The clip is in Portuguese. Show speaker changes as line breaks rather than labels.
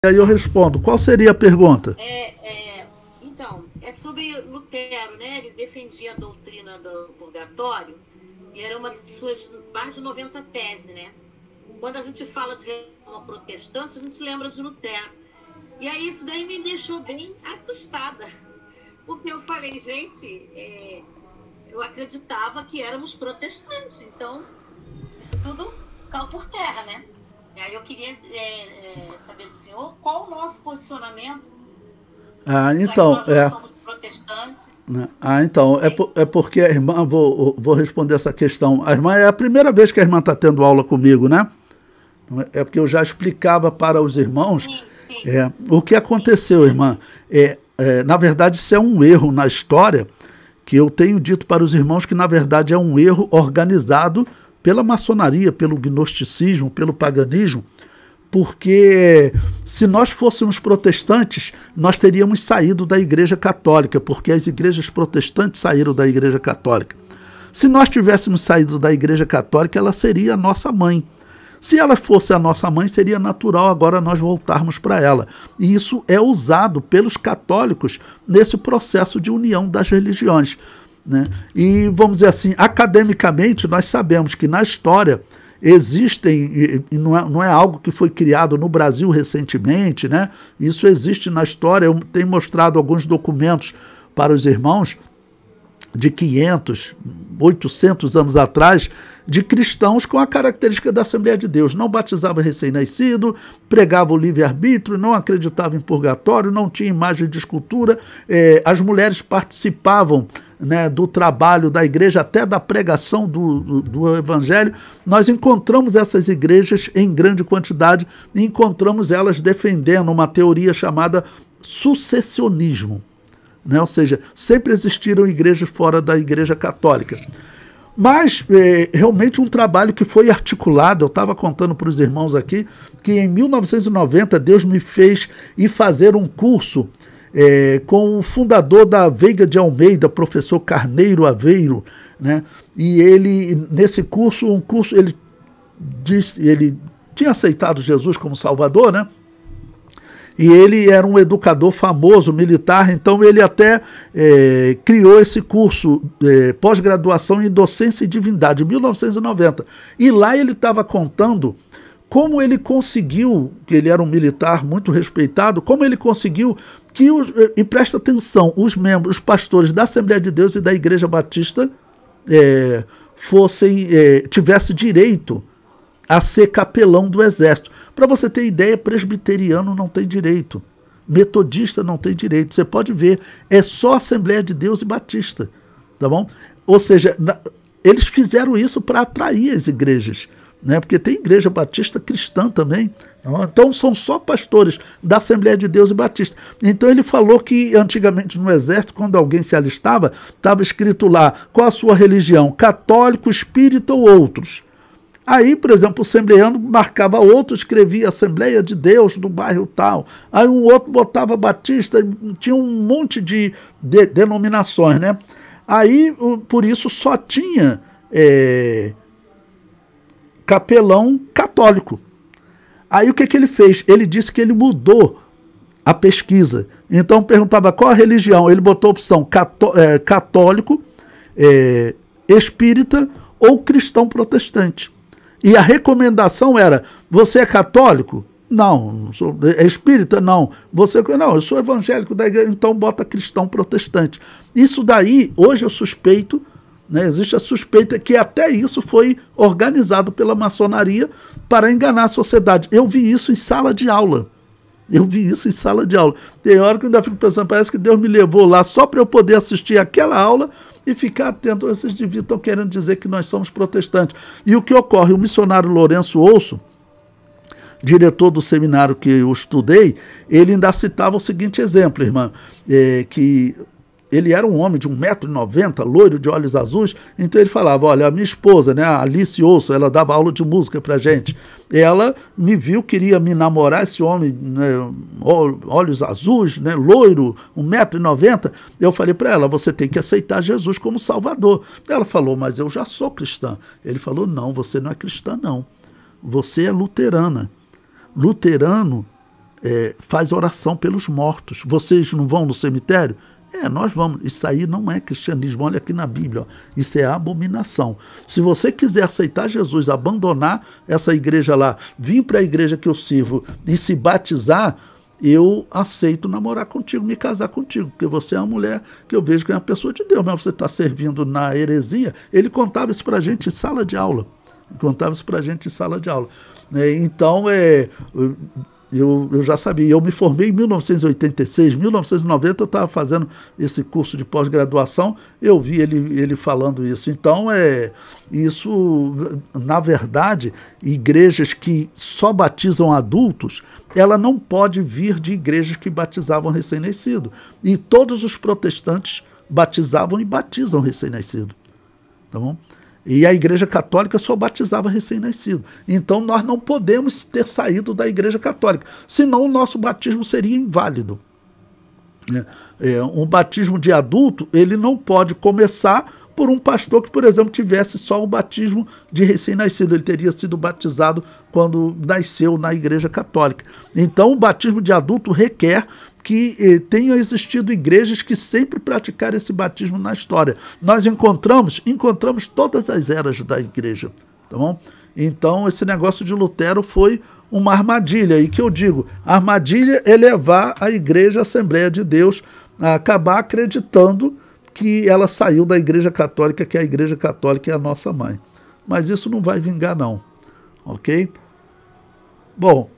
E aí eu respondo, qual seria a pergunta?
Então, é sobre Lutero, né? Ele defendia a doutrina do purgatório e era uma de suas mais de 90 teses, né? Quando a gente fala de reforma protestante, a gente lembra de Lutero. E aí isso daí me deixou bem assustada, porque eu falei, gente, eu acreditava que éramos protestantes, então isso tudo caiu por terra, né? E aí eu queria saber do senhor qual o nosso posicionamento, já que nós não somos protestantes.
Então, é porque a irmã, vou responder essa questão. A irmã, é a primeira vez que a irmã está tendo aula comigo, né? É porque eu já explicava para os irmãos o que aconteceu, irmã. Na verdade, isso é um erro na história, que eu tenho dito para os irmãos que, na verdade, é um erro organizado pela maçonaria, pelo gnosticismo, pelo paganismo, porque se nós fôssemos protestantes, nós teríamos saído da Igreja Católica, porque as igrejas protestantes saíram da Igreja Católica. Se nós tivéssemos saído da Igreja Católica, ela seria a nossa mãe. Se ela fosse a nossa mãe, seria natural agora nós voltarmos para ela. E isso é usado pelos católicos nesse processo de união das religiões, né? E vamos dizer assim, academicamente, nós sabemos que na história existem, e não é algo que foi criado no Brasil recentemente, né? Isso existe na história. Eu tenho mostrado alguns documentos para os irmãos de 500, 800 anos atrás, de cristãos com a característica da Assembleia de Deus. Não batizava recém-nascido, pregava o livre-arbítrio, não acreditava em purgatório, não tinha imagem de escultura, as mulheres participavam, né, do trabalho da igreja, até da pregação do evangelho. Nós encontramos essas igrejas em grande quantidade e encontramos elas defendendo uma teoria chamada sucessionismo, né? Ou seja, sempre existiram igrejas fora da Igreja Católica. Mas realmente um trabalho que foi articulado. Eu estava contando para os irmãos aqui que em 1990 Deus me fez ir fazer um curso com o fundador da Veiga de Almeida, professor Carneiro Aveiro, né? E ele, nesse curso, ele tinha aceitado Jesus como Salvador, né? E ele era um educador famoso, militar, então ele até criou esse curso, pós-graduação em docência e divindade, em 1990. E lá ele estava contando como ele conseguiu, que ele era um militar muito respeitado, como ele conseguiu que, e presta atenção, os membros, os pastores da Assembleia de Deus e da Igreja Batista tivessem direito a ser capelão do exército. Para você ter ideia, presbiteriano não tem direito, metodista não tem direito. Você pode ver, é só Assembleia de Deus e Batista, tá bom? Ou seja, eles fizeram isso para atrair as igrejas, né? Porque tem igreja batista cristã também. Então são só pastores da Assembleia de Deus e Batista. Então ele falou que antigamente no exército, quando alguém se alistava, estava escrito lá, qual a sua religião? Católico, espírita ou outros? Aí, por exemplo, o assembleano marcava outro, escrevia Assembleia de Deus do bairro tal. Aí um outro botava Batista, tinha um monte de denominações, né? Aí, por isso, só tinha capelão católico. Aí o que ele fez? Ele disse que ele mudou a pesquisa. Então perguntava qual a religião. Ele botou a opção católico, espírita ou cristão protestante. E a recomendação era, você é católico? Não. É espírita? Não. Não, eu sou evangélico da igreja, então bota cristão protestante. Isso daí, hoje eu suspeito, né, existe a suspeita que até isso foi organizado pela maçonaria para enganar a sociedade. Eu vi isso em sala de aula. Tem hora que eu ainda fico pensando, parece que Deus me levou lá só para eu poder assistir aquela aula e ficar atento. Esses indivíduos estão querendo dizer que nós somos protestantes. E o que ocorre? O missionário Lourenço Ouço, diretor do seminário que eu estudei, ele ainda citava o seguinte exemplo, irmã, que ele era um homem de 1,90 m, loiro, de olhos azuis. Então ele falava, olha, a minha esposa, né, a Alice Ouço, ela dava aula de música pra gente. Ela me viu, queria me namorar, esse homem, né, olhos azuis, né, loiro, 1,90 m. Eu falei para ela, você tem que aceitar Jesus como Salvador. Ela falou, mas eu já sou cristã. Ele falou, não, você não é cristã, não. Você é luterana. Luterano faz oração pelos mortos. Vocês não vão no cemitério? Nós vamos. Isso aí não é cristianismo. Olha aqui na Bíblia. Ó. Isso é abominação. Se você quiser aceitar Jesus, abandonar essa igreja lá, vir para a igreja que eu sirvo e se batizar, eu aceito namorar contigo, me casar contigo, porque você é uma mulher que eu vejo que é uma pessoa de Deus, mas você está servindo na heresia. Ele contava isso para a gente em sala de aula. Então, eu já sabia. Eu me formei em 1986, 1990 eu estava fazendo esse curso de pós-graduação, eu vi ele falando isso. Então, isso, na verdade, igrejas que só batizam adultos, ela não pode vir de igrejas que batizavam recém-nascido. E todos os protestantes batizavam e batizam recém-nascido. Tá bom? E a Igreja Católica só batizava recém-nascido. Então nós não podemos ter saído da Igreja Católica, senão o nosso batismo seria inválido. Um batismo de adulto, ele não pode começar por um pastor que, por exemplo, tivesse só o batismo de recém-nascido. Ele teria sido batizado quando nasceu na Igreja Católica. Então o batismo de adulto requer que tenham existido igrejas que sempre praticaram esse batismo na história. Nós encontramos todas as eras da igreja. Tá bom? Então, esse negócio de Lutero foi uma armadilha. E que eu digo, a armadilha é levar a igreja, a Assembleia de Deus, a acabar acreditando que ela saiu da Igreja Católica, que a Igreja Católica é a nossa mãe. Mas isso não vai vingar, não. Ok? Bom,